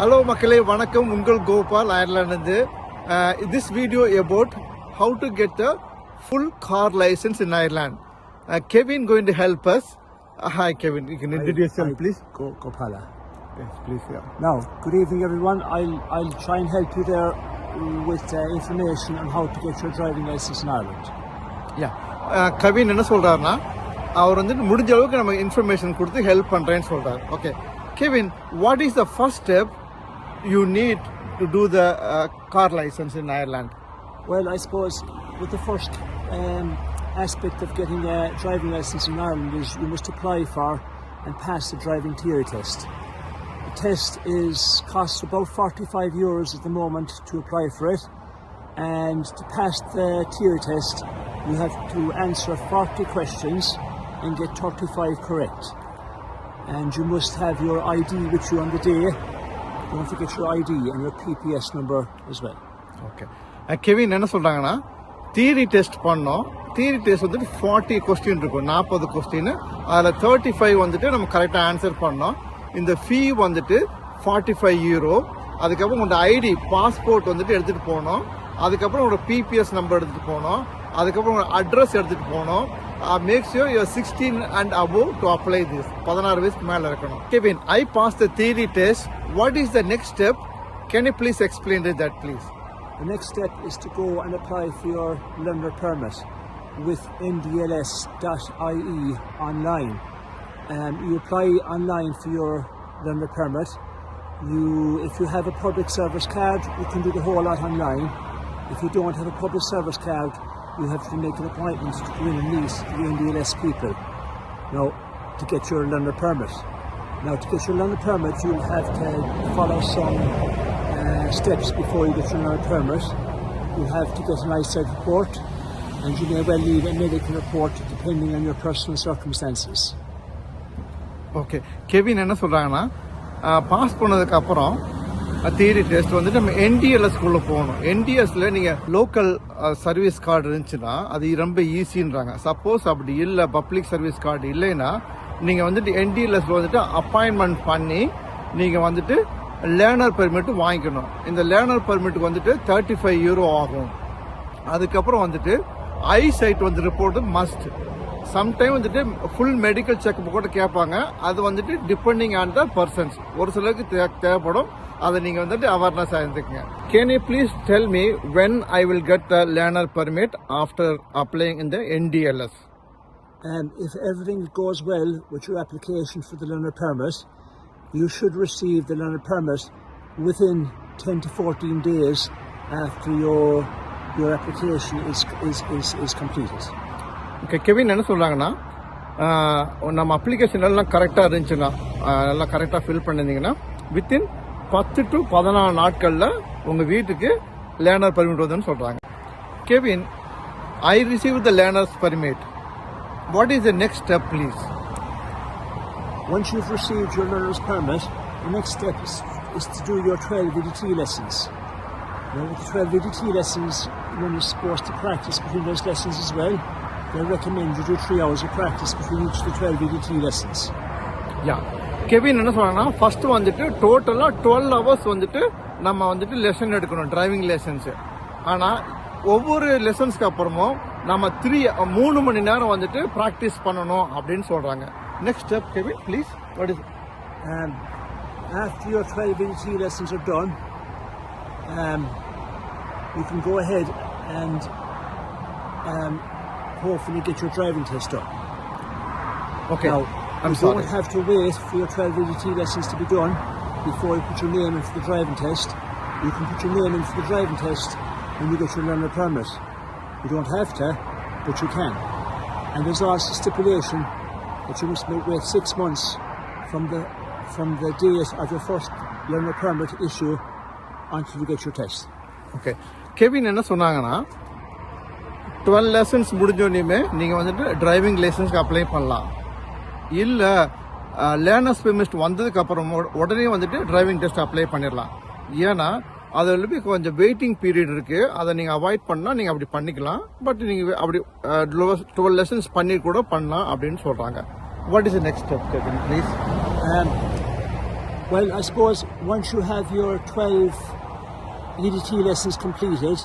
Hello மக்களே வணக்கம் உங்கள் Gopal Ireland this video about how to get a full car license in Ireland. Kevin going to help us. Hi Kevin, you can introduce yourself please. Gopala. Yes, please. Yeah. Now, good evening everyone. I'll try and help you there with information on how to get your driving license in Ireland. Yeah. Kevin என்ன சொல்றாருன்னா அவர் வந்து முடிஞ்ச அளவுக்கு நம்ம information கொடுத்து help பண்றேன்னு சொல்றாரு. Okay. Kevin, what is the first step you need to do the car license in Ireland? Well, I suppose with the first aspect of getting a driving license in Ireland is you must apply for and pass the driving theory test. The test costs about €45 at the moment to apply for it, and to pass the theory test you have to answer 40 questions and get 35 correct. And you must have your ID with you on the day. Don't forget your ID and your PPS number as well. Okay. Kevin என்ன சொல்றாங்கன்னா theory test பண்ணோம். Theory test வந்துட்டு 40 question இருக்கும், 40 question. அதில் 35 வந்துட்டு நம்ம கரெக்டாக answer பண்ணோம். இந்த ஃபீ வந்துட்டு €45. அதுக்கப்புறம் உங்களோட ஐடி பாஸ்போர்ட் வந்துட்டு எடுத்துகிட்டு போகணும். அதுக்கப்புறம் உங்களோட பிபிஎஸ் நம்பர் எடுத்துகிட்டு போகணும். அதுக்கப்புறம் உங்களோட அட்ரஸ் எடுத்துகிட்டு போகணும். Make sure you are 16 and above to apply this. 16 வயசுக்கு மேல இருக்கணும். Kevin, I passed the theory test. What is the next step? Can you please explain that please? The next step is to go and apply for your learner permit with ndls.ie online. You apply online for your learner permit. If you have a public service card, you can do the whole lot online. If you don't have a public service card, you have to make an appointment to go in and meet the NDLS people now to get your learner permit. Now, to get your learner permit, you'll have to follow some steps before you get your learner permit. You'll have to get an eyesight report, and you may well need a medical report depending on your personal circumstances. Okay. Kevin என்ன சொல்றாங்கன்னா pass பண்ணதுக்கு அப்புறம் theory test வந்துட்டு நம்ம என்டிஎல்எஸ்குள்ளே போகணும். என்டிஎஸ்ல நீங்கள் local service card இருந்துச்சுன்னா அது ரொம்ப ஈஸின்றாங்க. சப்போஸ் அப்படி இல்லை, பப்ளிக் சர்வீஸ் கார்டு இல்லைன்னா நீங்கள் வந்துட்டு என்டிஎல்எஸ்ல வந்துட்டு அப்பாயின்மெண்ட் பண்ணி நீங்கள் வந்துட்டு லேர்னர் பெர்மிட் வாங்கிக்கணும். இந்த லேர்னர் பெர்மிட்டுக்கு வந்துட்டு €35 ஆகும். அதுக்கப்புறம் வந்துட்டு ஐ சைட் வந்து ரிப்போர்ட்டு மஸ்ட். சம்டைம் வந்துட்டு ஃபுல் மெடிக்கல் செக்அப் கூட கேட்பாங்க. அது வந்துட்டு டிபெண்டிங் ஆன் த பர்சன்ஸ். ஒரு சிலருக்கு தேவைப்படும். அதை நீங்கள் வந்துட்டு அவேர்னஸ் ஆயிருந்துக்குங்க. Can you please tell me when I will get the learner permit after applying in the NDLS? If everything goes well with your application for the learner permit, you should receive the learner permit within 10 to 14 days after your application is completed. Okay. Kevin என்ன சொல்கிறாங்கன்னா நம்ம application எல்லாம் கரெக்டாக இருந்துச்சுன்னா, நல்லா கரெக்டாக fill பண்ணியிருந்தீங்கன்னா within 10 to 14 நாட்களில் உங்கள் வீட்டுக்கு லேர்னர் பர்மிட் வருதுன்னு சொல்கிறாங்க. Kevin, I receive the learners permit. What is the next step please? Once you've received your learner's permit, the next step is to do your 12 EDT lessons. Now, with the 12 EDT lessons, one is supposed to practice between those lessons as well. They recommend you do 3 hours of practice between each of the 12 EDT lessons. Yeah. Kevin என்ன சொல்றாங்கன்னா first வந்துட்டு டோட்டலாக 12 hours வந்துட்டு நம்ம வந்துட்டு lesson எடுக்கணும், driving lessons. ஆனால் ஒவ்வொரு லெசன்ஸ்க்கு அப்புறமும் நம்ம 3 மணி நேரம் வந்துட்டு ப்ராக்டிஸ் பண்ணணும் அப்படின்னு சொல்றாங்க. Next step Kevin please. What is after your 12 EDT lessons are done, you can go ahead and hopefully get your driving test done. Okay. Now, I'm you sorry. don't have to wait for your 12 EDT lessons to be done before you put your name in for the driving test. You can put your name in for the driving test when you get your learner permit. You don't have to, but you can. And there's also stipulation that you must wait 6 months from the date of your first learner permit issue until you get your test. Okay. Kevin என்ன சொன்னாங்கன்னா 12 lessons முடிஞ்சோடனே நீங்கள் வந்துட்டு driving லைசன்ஸ்க்கு apply பண்ணலாம். இல்லை learners permit வந்ததுக்கு அப்புறம் உடனே வந்துட்டு டிரைவிங் டெஸ்ட் அப்ளை பண்ணிடலாம். ஏன்னா அதில் கொஞ்சம் வெயிட்டிங் பீரியட் இருக்குது. அதை நீங்கள் அவாய்ட் பண்ணால் நீங்கள் அப்படி பண்ணிக்கலாம். பட் நீங்கள் அப்படி 12 லெசன்ஸ் பண்ணி கூட பண்ணலாம் அப்படின்னு சொல்கிறாங்க. What is the next step, Kevin, please? Well, I suppose once you have your 12 EDT lessons completed,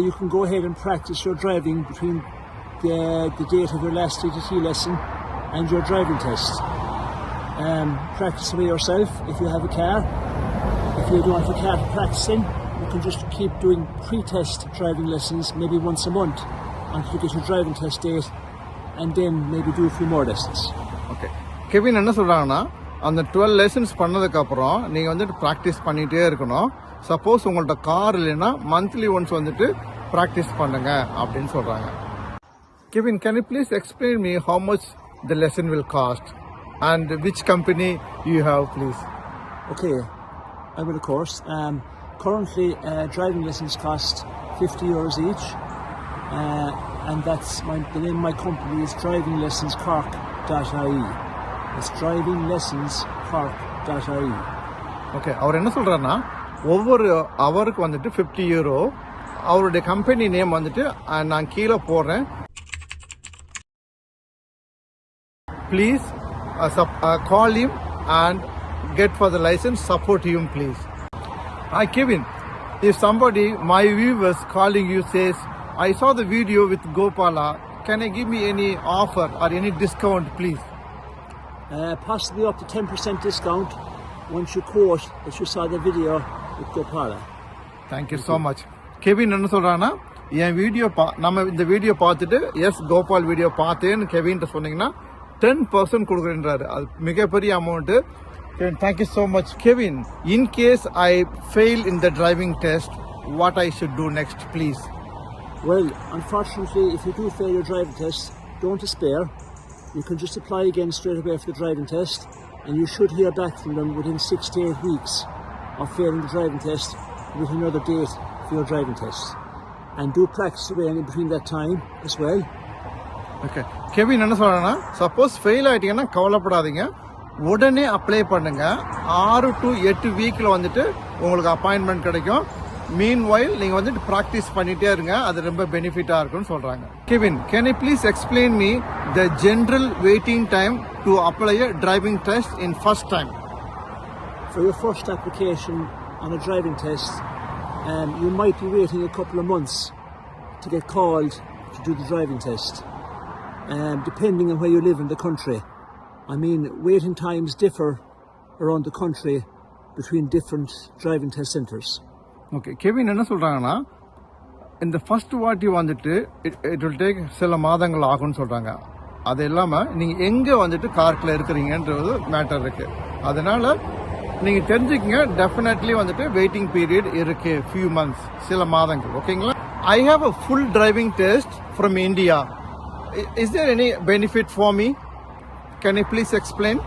you can go ahead and practice your driving between the date of your last EDT lesson and your driving test. Practice away yourself if you have a car. If you don't have a car to practice in, you can just keep doing pre-test driving lessons maybe once a month until you get your driving test date, and then maybe do a few more lessons. Okay. Kevin என்ன சொல்றாங்கன்னா அந்த 12 lessons பண்ணதுக்கு அப்புறம் நீங்க வந்துட்டு practice பண்ணிட்டே இருக்கணும். Suppose உங்கள்ட்ட கார் இல்லைன்னா மந்த்லி ஒன்ஸ் வந்துட்டு பிராக்டிஸ் பண்ணுங்க அப்படின்னு சொல்றாங்க. Kevin, can you please explain me how much the lesson will cost and which company you have, please? Okay, I will of course. Currently, driving lessons cost €50 each, and that's the name of my company is drivinglessonscork.ie. It's drivinglessonscork.ie. Okay, அவர் என்ன சொல்றாருன்னா ஒவ்வொரு அவருக்கு வந்துட்டு €50. அவருடைய company name வந்துட்டு நான் கீழே போடுறேன். Please call him and get for the license. Support him, please. Hi, Kevin. If somebody, my viewers calling you says, I saw the video with Gopala. Can I give me any offer or any discount, please? Possibly up to 10% discount once you quote that you saw the video with Gopala. Thank you so much. Kevin என்ன சொல்றான்னா என் video நம்ம இந்த video பார்த்துட்டு S Gopal video பார்த்தேன்னு Kevin சொன்னீங்கன்னா 10% கொடுக்குறேன்றாரு. அது மிகப்பெரிய amount. Thank you so much, Kevin. In case I fail in the driving test, what I should do next, please? Well, unfortunately, if you do fail your driving test, don't despair. You can just apply again straight away for the driving test, and you should hear back from them within 6 to 8 weeks of failing the driving test with another date for your driving test. And do practice away in between that time as well. Okay, Kevin என்ன சொல்றாங்கன்னா suppose fail ஆயிட்டீங்கன்னா கவலைப்படாதீங்க, உடனே apply பண்ணுங்க. 6 to 8 வீக்கில் வந்துட்டு உங்களுக்கு appointment கிடைக்கும். மீன் while நீங்க வந்துட்டு ப்ராக்டிஸ் பண்ணிட்டே இருங்க, அது ரொம்ப பெனிஃபிட்டா இருக்கும்னு சொல்றாங்க. Kevin, can you please explain me the general waiting time to apply a driving test in first time? For your first application on a driving test, you might be waiting a couple of months to get called to do the driving test. Depending on where you live in the country. I mean, waiting times differ around the country between different driving test centers. Okay, Kevin என்ன சொல்றாங்கன்னா இந்த first வாட்டி வந்துட்டு it will take சில மாதங்கள் ஆகும்னு சொல்றாங்க. அது இல்லாம நீங்க எங்க வந்துட்டு கார்ல இருக்கிறீங்கன்றது மேட்டர் இருக்கு. அதனால நீங்க தெரிஞ்சுக்கங்க, டெஃபினெட்லி வந்துட்டு வெயிட்டிங் பீரியட் இருக்கு, ஃபியூ மந்த்ஸ், சில மாதங்கள். ஓகேங்களா? I have a full driving test from India. Is there any benefit for me? Can you please explain?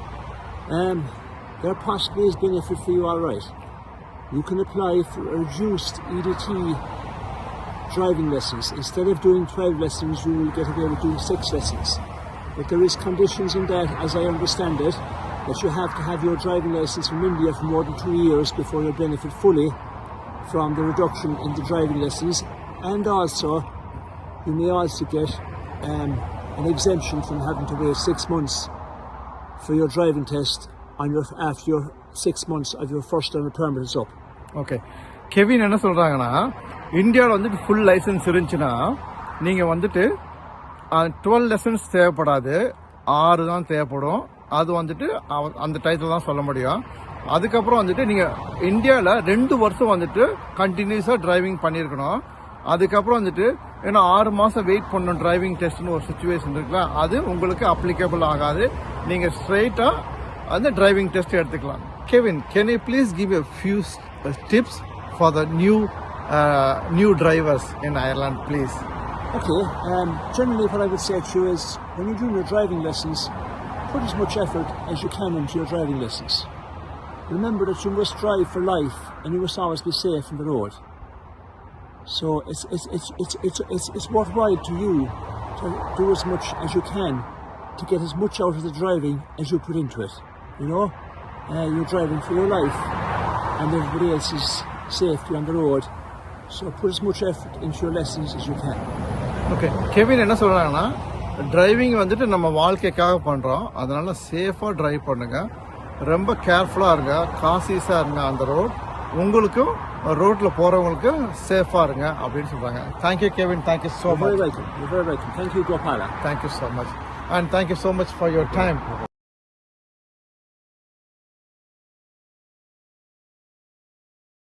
There possibly is benefit for you, all right. You can apply for reduced EDT driving lessons. Instead of doing 12 lessons, you will get away with doing 6 lessons. But there is conditions in that, as I understand it, that you have to have your driving license from India for more than 2 years before you benefit fully from the reduction in the driving lessons. And also, you may also get an exemption from having to wait 6 months for your driving test after your 6 months of your first time permit is up. Okay, Kevin என்ன சொல்றாங்கன்னா இந்தியாவில் வந்துட்டு full licence இருந்துச்சுன்னா நீங்க வந்துட்டு 12 lessons தேவைப்படாது, 6 தான் தேவைப்படும். அது வந்துட்டு அந்த டயத்தில் தான் சொல்ல முடியும். அதுக்கப்புறம் வந்துட்டு நீங்க இந்தியாவில் 2 வருஷம் வந்துட்டு கண்டினியூஸா டிரைவிங் பண்ணியிருக்கணும். அதுக்கப்புறம் வந்துட்டு ஏன்னா 6 மாசம் வெயிட் பண்ணணும் டிரைவிங் டெஸ்ட்னு ஒரு சுச்சுவேஷன் இருக்குல்ல, அது உங்களுக்கு அப்ளிகபிள் ஆகாது. நீங்க ஸ்ட்ரெயிட்டா அந்த டிரைவிங் டெஸ்ட் எடுத்துக்கலாம். Kevin, can you please give a few tips for the new drivers in Ireland, please? Okay, generally what I would say to you is when you're doing your driving lessons, put as much effort as you can into your driving lessons. Remember that you must drive for life and you must always be safe on the road. So it's worthwhile to you to do as much as you can to get as much out of the driving as you put into it. You know, you're driving for your life and everybody else is safety on the road. So put as much effort into your lessons as you can. Okay, Kevin என்ன சொல்றாங்கன்னா driving வந்துட்டு நம்ம வாழ்க்கைக்காக பண்றோம், அதனால சேஃபா drive பண்ணுங்க. ரொம்ப கேர்ஃபுல்லாக இருங்க, காசிஸாக இருங்க அந்த ரோட். உங்களுக்கும் ரோட்டில் போகிறவங்களுக்கு சேஃபாக இருங்க அப்படின்னு சொல்கிறாங்க. Thank you Kevin, thank you so You're very much. welcome. You're very welcome. Thank you, Gopala. Thank you so much. And thank you so much for your time.